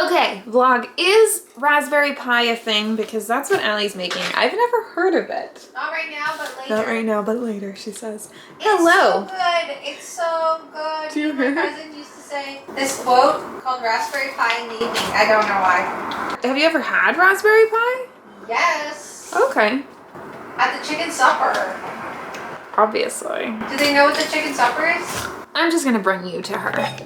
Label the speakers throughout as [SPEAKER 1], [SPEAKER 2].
[SPEAKER 1] Okay, vlog, is raspberry pie a thing? Because that's what Allie's making. I've never heard of it.
[SPEAKER 2] Not right now, but later.
[SPEAKER 1] Not right now, but later, she says.
[SPEAKER 2] Hello. It's so good. It's so good.
[SPEAKER 1] Do you hear
[SPEAKER 2] My
[SPEAKER 1] her?
[SPEAKER 2] cousin used to say this quote called raspberry pie in the evening. I don't know why.
[SPEAKER 1] Have you ever had raspberry pie?
[SPEAKER 2] Yes.
[SPEAKER 1] Okay.
[SPEAKER 2] At the chicken supper.
[SPEAKER 1] Obviously.
[SPEAKER 2] Do they know what the chicken supper is?
[SPEAKER 1] I'm just gonna bring you to her.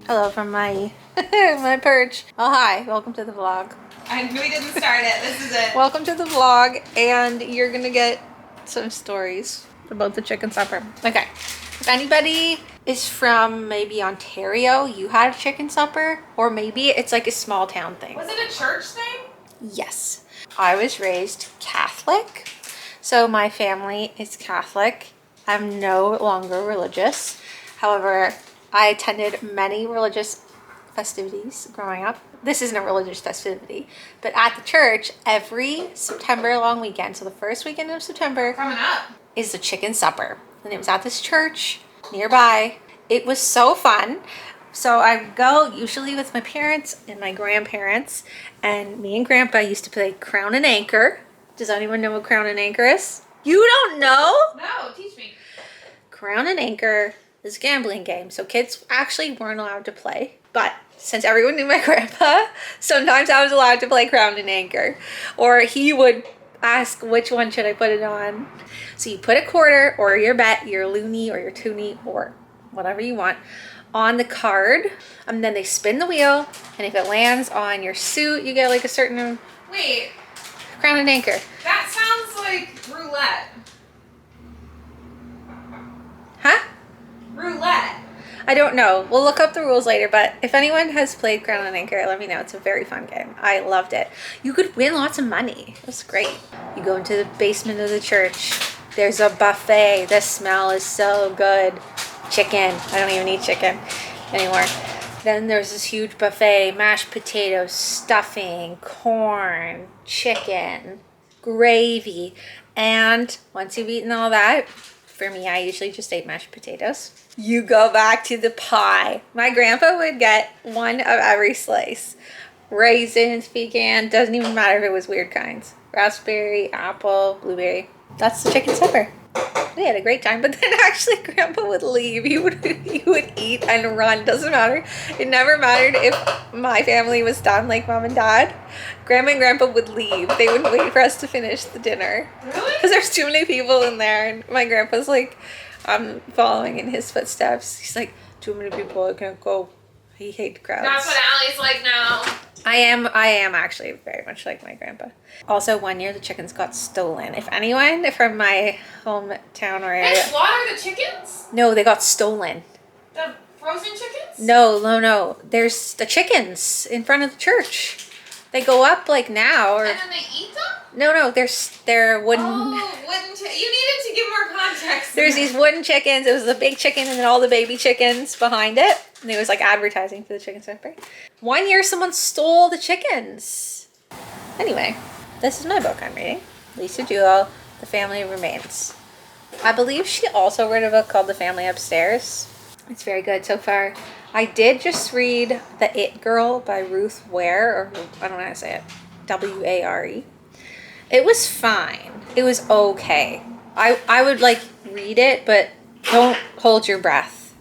[SPEAKER 2] Hello from my my perch. Oh hi, welcome to the vlog.
[SPEAKER 1] We didn't start it. This is it.
[SPEAKER 2] Welcome to the vlog, and you're gonna get some stories about the chicken supper. Okay, if anybody is from maybe Ontario, you had a chicken supper, or maybe it's like a small town thing.
[SPEAKER 1] Was it a church thing?
[SPEAKER 2] Yes. I was raised Catholic, so my family is Catholic. I'm no longer religious. However, I attended many religious festivities growing up. This isn't a religious festivity, but at the church, every September long weekend, so the first weekend of September
[SPEAKER 1] Coming up.
[SPEAKER 2] is the chicken supper. And it was at this church nearby. It was so fun. So I go usually with my parents and my grandparents, and me and Grandpa used to play Crown and Anchor. Does anyone know what Crown and Anchor is? You don't know?
[SPEAKER 1] No, teach me.
[SPEAKER 2] Crown and Anchor is a gambling game. So kids actually weren't allowed to play. But since everyone knew my grandpa, sometimes I was allowed to play Crown and Anchor. Or he would ask, which one should I put it on? So you put a quarter or your bet, your loonie or your toonie or whatever you want on the card. And then they spin the wheel. And if it lands on your suit, you get like a certain...
[SPEAKER 1] Wait,
[SPEAKER 2] Crown and Anchor.
[SPEAKER 1] that sounds like roulette.
[SPEAKER 2] Huh?
[SPEAKER 1] Roulette.
[SPEAKER 2] I don't know. We'll look up the rules later, but if anyone has played Crown and Anchor, let me know. It's a very fun game. I loved it. You could win lots of money. It was great. You go into the basement of the church. There's a buffet. The smell is so good. Chicken. I don't even eat chicken anymore. Then there's this huge buffet. Mashed potatoes, stuffing, corn, chicken, gravy. And once you've eaten all that, for me, I usually just ate mashed potatoes. You go back to the pie. My grandpa would get one of every slice. Raisins, pecan, doesn't even matter if it was weird kinds. Raspberry, apple, blueberry. That's the chicken supper. We had a great time, but then actually Grandpa would leave. He would eat and run. Doesn't matter. It never mattered if my family was done, like Mom and Dad. Grandma and Grandpa would leave. They wouldn't wait for us to finish the dinner.
[SPEAKER 1] Really?
[SPEAKER 2] Because there's too many people in there, and my grandpa's like, I'm following in his footsteps. He's like, too many people, I can't go. He hates crowds.
[SPEAKER 1] That's what Allie's like now.
[SPEAKER 2] I am actually very much like my grandpa. Also, one year the chickens got stolen. If anyone from my hometown or area...
[SPEAKER 1] They slaughtered the chickens?
[SPEAKER 2] No, they got stolen.
[SPEAKER 1] The frozen chickens?
[SPEAKER 2] No. There's the chickens in front of the church. They go up like now, or...
[SPEAKER 1] And then they eat them?
[SPEAKER 2] No, they're wooden...
[SPEAKER 1] Oh, wooden chicken. You needed to give more context.
[SPEAKER 2] There's these wooden chickens. It was the big chicken and then all the baby chickens behind it. And it was like advertising for the chicken supper. One year someone stole the chickens. Anyway, this is my book I'm reading. Lisa Jewell, The Family Remains. I believe she also wrote a book called The Family Upstairs. It's very good so far. I did just read The It Girl by Ruth Ware, or I don't know how to say it, W-A-R-E. It was fine. It was okay. I would like read it, but don't hold your breath.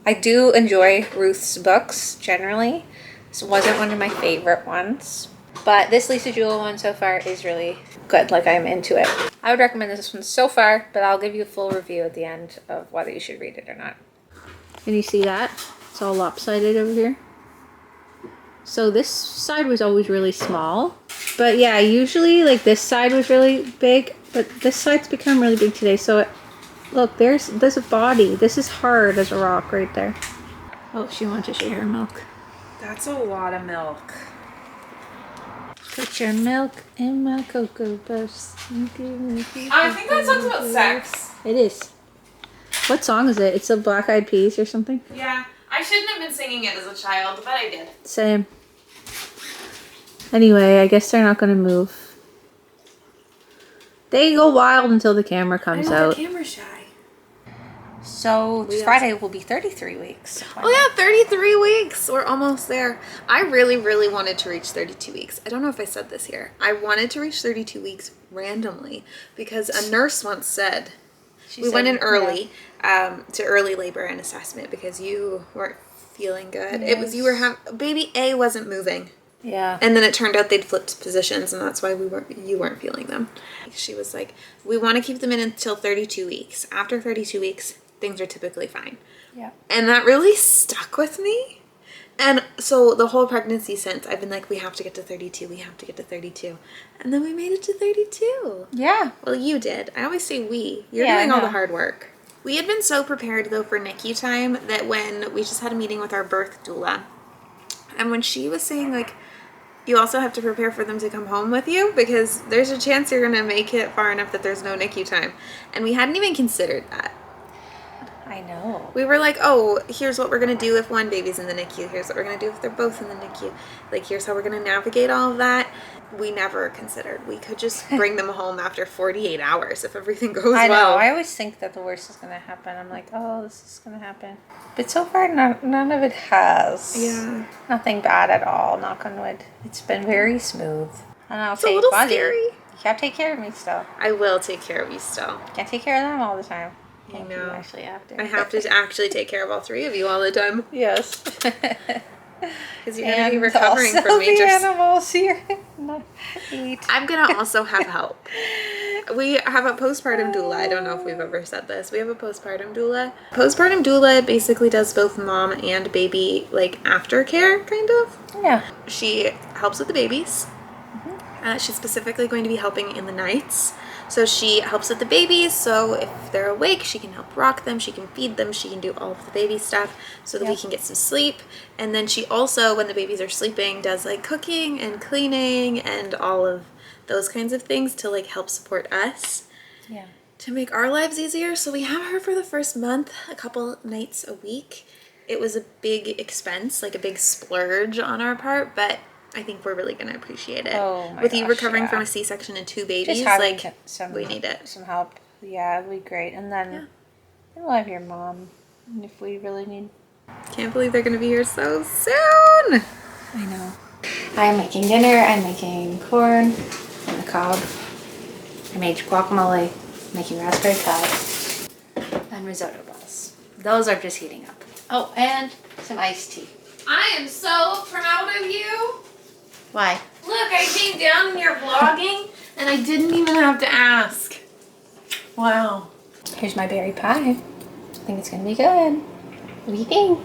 [SPEAKER 2] I do enjoy Ruth's books generally. This wasn't one of my favorite ones, but this Lisa Jewell one so far is really good. Like, I'm into it. I would recommend this one so far, but I'll give you a full review at the end of whether you should read it or not. Can you see that? It's all lopsided over here. So this side was always really small, but yeah, usually like this side was really big, but this side's become really big today. So look, there's a body. This is hard as a rock right there. Oh, she wants to share her milk.
[SPEAKER 1] That's a lot of milk.
[SPEAKER 2] Put your milk in my cocoa puffs.
[SPEAKER 1] I think that song's about sex.
[SPEAKER 2] It is. What song is it? It's the Black Eyed Peas or something?
[SPEAKER 1] Yeah. I shouldn't have been singing it as a child, but I did.
[SPEAKER 2] Same. Anyway, I guess they're not going to move. They go wild until the camera
[SPEAKER 1] I
[SPEAKER 2] comes
[SPEAKER 1] know
[SPEAKER 2] out.
[SPEAKER 1] they're camera shy.
[SPEAKER 2] So Friday will be 33 weeks.
[SPEAKER 1] Oh yeah, 33 weeks. We're almost there. I really, really wanted to reach 32 weeks. I don't know if I said this here. I wanted to reach 32 weeks randomly because a nurse once said, we went in early to early labor and assessment because you weren't feeling good.
[SPEAKER 2] Yes.
[SPEAKER 1] It was, you were baby A wasn't moving.
[SPEAKER 2] Yeah.
[SPEAKER 1] And then it turned out they'd flipped positions, and that's why you weren't feeling them. She was like, we want to keep them in until 32 weeks. After 32 weeks, things are typically fine.
[SPEAKER 2] Yeah.
[SPEAKER 1] And that really stuck with me. And so the whole pregnancy since, I've been like, we have to get to 32. We have to get to 32. And then we made it to 32.
[SPEAKER 2] Yeah.
[SPEAKER 1] Well, you did. I always say we. You're
[SPEAKER 2] Yeah,
[SPEAKER 1] doing
[SPEAKER 2] I
[SPEAKER 1] all the
[SPEAKER 2] know.
[SPEAKER 1] hard work. We had been so prepared, though, for NICU time that when we just had a meeting with our birth doula, and when she was saying, like, you also have to prepare for them to come home with you because there's a chance you're going to make it far enough that there's no NICU time. And we hadn't even considered that.
[SPEAKER 2] I know.
[SPEAKER 1] We were like, oh, here's what we're going to do if one baby's in the NICU. Here's what we're going to do if they're both in the NICU. Like, here's how we're going to navigate all of that. We never considered. We could just bring them home after 48 hours if everything goes
[SPEAKER 2] I know.
[SPEAKER 1] well.
[SPEAKER 2] I always think that the worst is going to happen. I'm like, oh, this is going to happen. But so far, none of it has.
[SPEAKER 1] Yeah.
[SPEAKER 2] Nothing bad at all, knock on wood. It's been very smooth. And I'll
[SPEAKER 1] It's a
[SPEAKER 2] take
[SPEAKER 1] little
[SPEAKER 2] Buddy.
[SPEAKER 1] scary.
[SPEAKER 2] You have to take care of me still.
[SPEAKER 1] I will take care of you still.
[SPEAKER 2] Can't take care of them all the time.
[SPEAKER 1] I
[SPEAKER 2] You
[SPEAKER 1] know.
[SPEAKER 2] actually have to.
[SPEAKER 1] I have to actually take care of all three of you all the time.
[SPEAKER 2] Yes.
[SPEAKER 1] Because you're going to be recovering
[SPEAKER 2] also
[SPEAKER 1] from me.
[SPEAKER 2] the animals here. Eat.
[SPEAKER 1] I'm going to also have help. We have a postpartum doula. I don't know if we've ever said this. We have a postpartum doula. Postpartum doula basically does both mom and baby, like, aftercare, kind of.
[SPEAKER 2] Yeah.
[SPEAKER 1] She helps with the babies. She's specifically going to be helping in the nights. So she helps with the babies. So if they're awake, she can help rock them. She can feed them. She can do all of the baby stuff so that we can get some sleep. And then she also, when the babies are sleeping, does like cooking and cleaning and all of those kinds of things to like help support us.
[SPEAKER 2] Yeah.
[SPEAKER 1] To make our lives easier. So we have her for the first month, a couple nights a week. It was a big expense, like a big splurge on our part, but I think we're really going to appreciate it.
[SPEAKER 2] Oh my
[SPEAKER 1] With you
[SPEAKER 2] gosh,
[SPEAKER 1] recovering
[SPEAKER 2] yeah.
[SPEAKER 1] from a C-section and 2 babies,
[SPEAKER 2] Just having
[SPEAKER 1] like,
[SPEAKER 2] some,
[SPEAKER 1] we need it.
[SPEAKER 2] Some help. Yeah, it'd be great. And then we'll have your mom if we really need.
[SPEAKER 1] Can't believe they're going to be here so soon.
[SPEAKER 2] I know. I'm making dinner. I'm making corn on the cob. I made guacamole, making raspberry pie, and risotto balls. Those are just heating up. Oh, and some iced tea.
[SPEAKER 1] I am so proud of you.
[SPEAKER 2] Why?
[SPEAKER 1] Look, I came down and you're vlogging, and I didn't even have to ask. Wow.
[SPEAKER 2] Here's my berry pie. I think it's gonna be good. What do you think?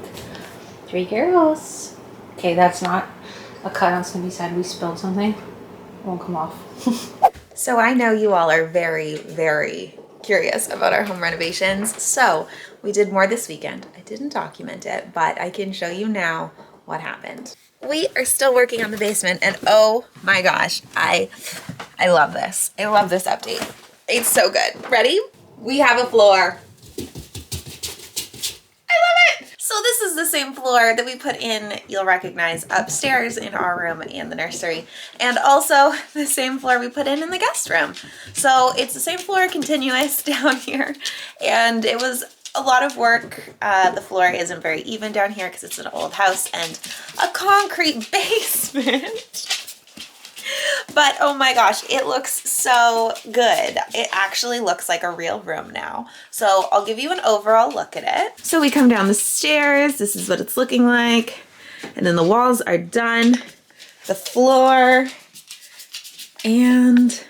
[SPEAKER 2] 3 girls. Okay, that's not a cut on somebody's head. We spilled something. It won't come off.
[SPEAKER 1] So I know you all are very, very curious about our home renovations. So we did more this weekend. I didn't document it, but I can show you now what happened. We are still working on the basement, and oh my gosh, I love this. I love this update. It's so good. Ready? We have a floor. I love it. So this is the same floor that we put in, you'll recognize, upstairs in our room and the nursery, and also the same floor we put in the guest room. So it's the same floor, continuous down here, and it was a lot of work. The floor isn't very even down here because it's an old house and a concrete basement. But oh my gosh, it looks so good. It actually looks like a real room now. So I'll give you an overall look at it. So we come down the stairs. This is what it's looking like. And then the walls are done. The floor and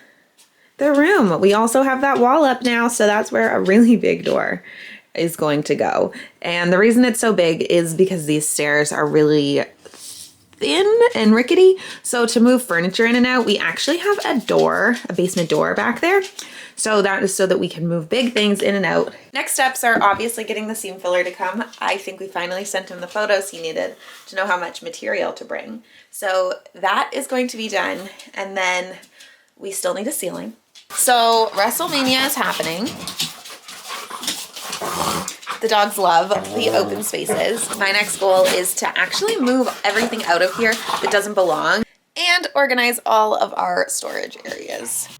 [SPEAKER 1] the room. We also have that wall up now. So that's where a really big door is going to go. And the reason it's so big is because these stairs are really thin and rickety. So to move furniture in and out, we actually have a door, a basement door back there. So that is so that we can move big things in and out. Next steps are obviously getting the seam filler to come. I think we finally sent him the photos he needed to know how much material to bring. So that is going to be done. And then we still need a ceiling. So WrestleMania is happening. The dogs love the open spaces. My next goal is to actually move everything out of here that doesn't belong and organize all of our storage areas.